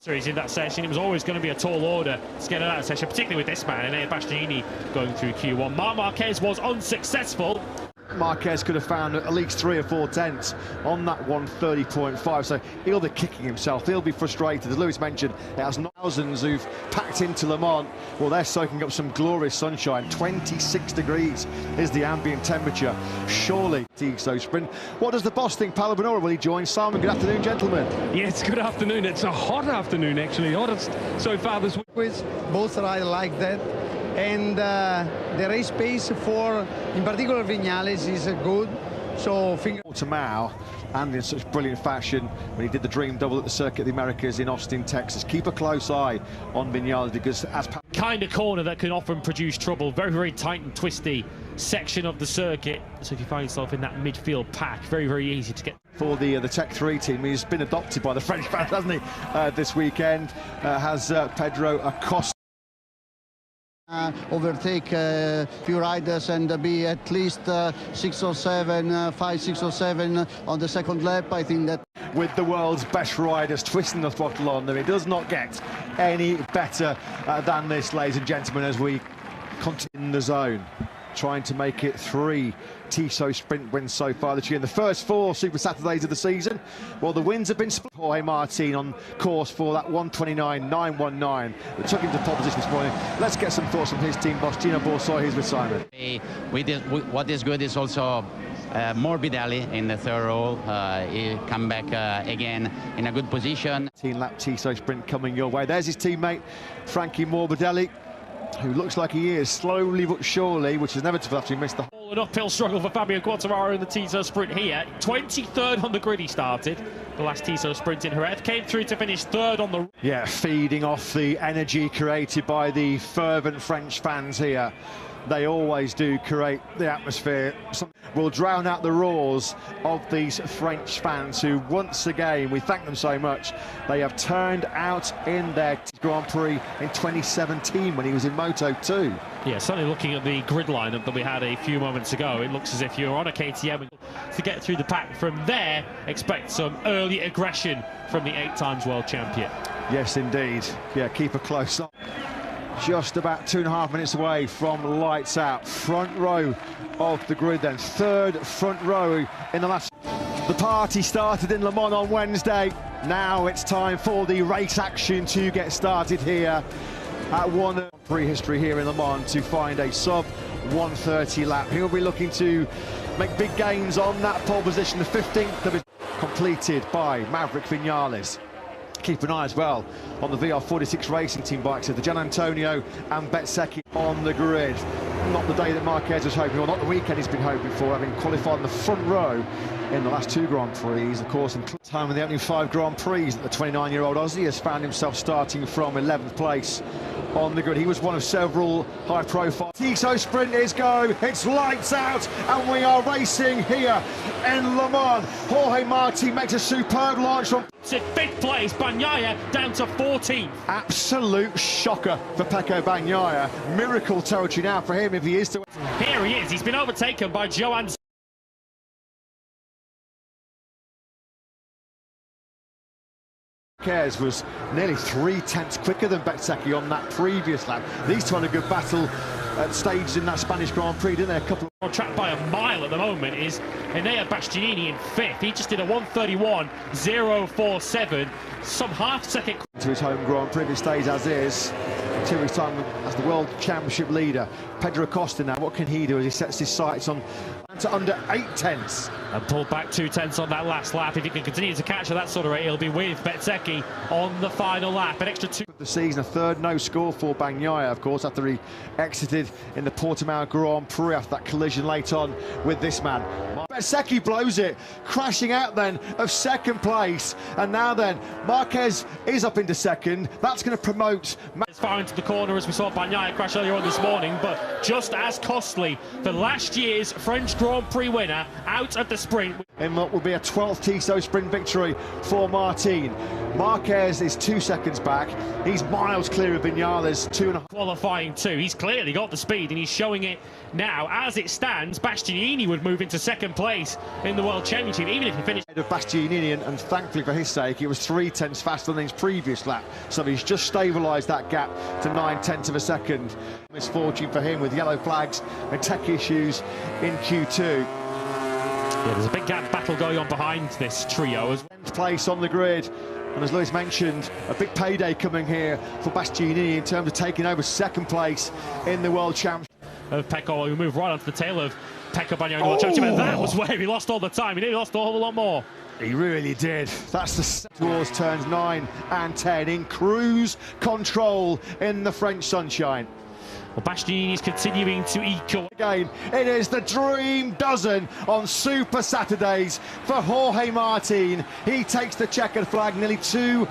He's in that session. It was always going to be a tall order to get out of that session, particularly with this man, Enea Bastianini, going through Q1. Marc Marquez was unsuccessful. Marquez could have found at least 3 or 4 tenths on that 130.5, so he'll be kicking himself, he'll be frustrated. As Lewis mentioned, it has thousands who've packed into Le Mans. Well, they're soaking up some glorious sunshine. 26 degrees is the ambient temperature. Surely, Tissot Sprint. What does the boss think, Paolo Bonora? Will he join Simon? Good afternoon, gentlemen. Yes, good afternoon. It's a hot afternoon, actually. Hottest so far this week. Both rides like that. And the race pace for, in particular, Viñales is good. So, Portimao, and in such brilliant fashion when he did the dream double at the Circuit of the Americas in Austin, Texas. Keep a close eye on Viñales because as kind of corner that can often produce trouble. Very, very tight and twisty section of the circuit. So if you find yourself in that midfield pack, very, very easy to get. For the Tech 3 team, he's been adopted by the French fans, hasn't he? This weekend has Pedro Acosta. Overtake a few riders and be at least 6 or 7, 5, 6 or 7 on the second lap. I think that with the world's best riders twisting the throttle on them, it does not get any better than this, ladies and gentlemen, as we continue in the zone, trying to make it 3 Tissot Sprint wins so far this year in the first 4 Super Saturdays of the season. Well, the wins have been split. Jorge Martin on course for that 129.919 that took him to pole position this morning. Let's get some thoughts from his team boss, Gino Borsoi. He's with Simon. What is good is also Morbidelli in the third row. He come back again in a good position. 18-lap Tissot Sprint coming your way. There's his teammate, Frankie Morbidelli, who looks like he is slowly but surely, which is inevitable after he missed the an uphill struggle for Fabio Quartararo in the Tissot Sprint here. 23rd on the grid he started. The last Tissot Sprint in Jerez. Came through to finish 3rd on the... Yeah, feeding off the energy created by the fervent French fans here. They always do create the atmosphere. Some will drown out the roars of these French fans who, once again, we thank them so much. They have turned out in their Grand Prix in 2017 when he was in Moto 2. Yeah, certainly looking at the grid lineup that we had a few moments ago, it looks as if you're on a KTM to get through the pack. From there, expect some early aggression from the 8-times world champion. Yes, indeed. Yeah, keep a close eye. Just about 2.5 minutes away from lights out. Front row of the grid then. 3rd front row in the last... The party started in Le Mans on Wednesday. Now it's time for the race action to get started here at one prehistory here in Le Mans to find a sub 130 lap. He'll be looking to make big gains on that pole position. The 15th of it completed by Maverick Viñales. Keep an eye as well on the VR46 Racing Team bikes of the Gian Antonio and Bezzecchi on the grid. Not the day that Marquez was hoping, or not the weekend he's been hoping for, having qualified in the front row in the last 2 Grand Prix. Of course, in time in the opening 5 Grand Prix, that the 29-year-old Aussie has found himself starting from 11th place on the grid. He was one of several high-profile. Tissot Sprint is go, it's lights out, and we are racing here in Le Mans. Jorge Martin makes a superb launch from... It's at 5th place, Bagnaia down to 14th. Absolute shocker for Pecco Bagnaia. Miracle territory now for him if he is to... Here he is, he's been overtaken by Joan. Marquez was nearly 3 tenths quicker than Bezzecchi on that previous lap. These two had a good battle at stages in that Spanish Grand Prix, didn't they? A couple on track by a mile at the moment is Enea Bastianini in 5th. He just did a 1:31.047, some half-second to his home Grand Prix. If it stays as is, 2 weeks' time as the World Championship leader. Pedro Acosta now, what can he do as he sets his sights on to under 8 tenths? And pulled back 2 tenths on that last lap. If he can continue to catch at that sort of rate, he'll be with Bezzecchi on the final lap. An extra 2 of the season, a 3rd no score for Bagnaia, of course, after he exited in the Portimao Grand Prix after that collision late on with this man. Bezzecchi blows it, crashing out then of 2nd place, and now then Marquez is up into 2nd. That's going to promote as far into the corner as we saw Bagnaia crash earlier on this morning, but just as costly for last year's French Grand Prix winner out of the sprint. In what will be a 12th Tissot sprint victory for Martin. Marquez is 2 seconds back. He's miles clear of Vinales, 2.5. Qualifying too. He's clearly got the speed and he's showing it now. As it stands, Bastianini would move into second place in the World Championship, even if he finished Of Bastianini, and thankfully for his sake, it was 3/10 faster than his previous lap. So he's just stabilised that gap to 9/10 of a second. Misfortune for him with yellow flags and tech issues in Q2. Yeah, there's a big gap battle going on behind this trio as well. 10th place on the grid, and as Lewis mentioned, a big payday coming here for Bastianini in terms of taking over second place in the World Championship. Of Pecco, we move right onto the tail of Pecco Bagnaia in the World Championship, and that was where he lost all the time. He nearly lost a whole lot more. He really did. That's the towards turns 9 and 10 in cruise control in the French sunshine. Well, Bastianini is continuing to equal. Again, it is the dream dozen on Super Saturdays for Jorge Martin. He takes the checkered flag nearly 2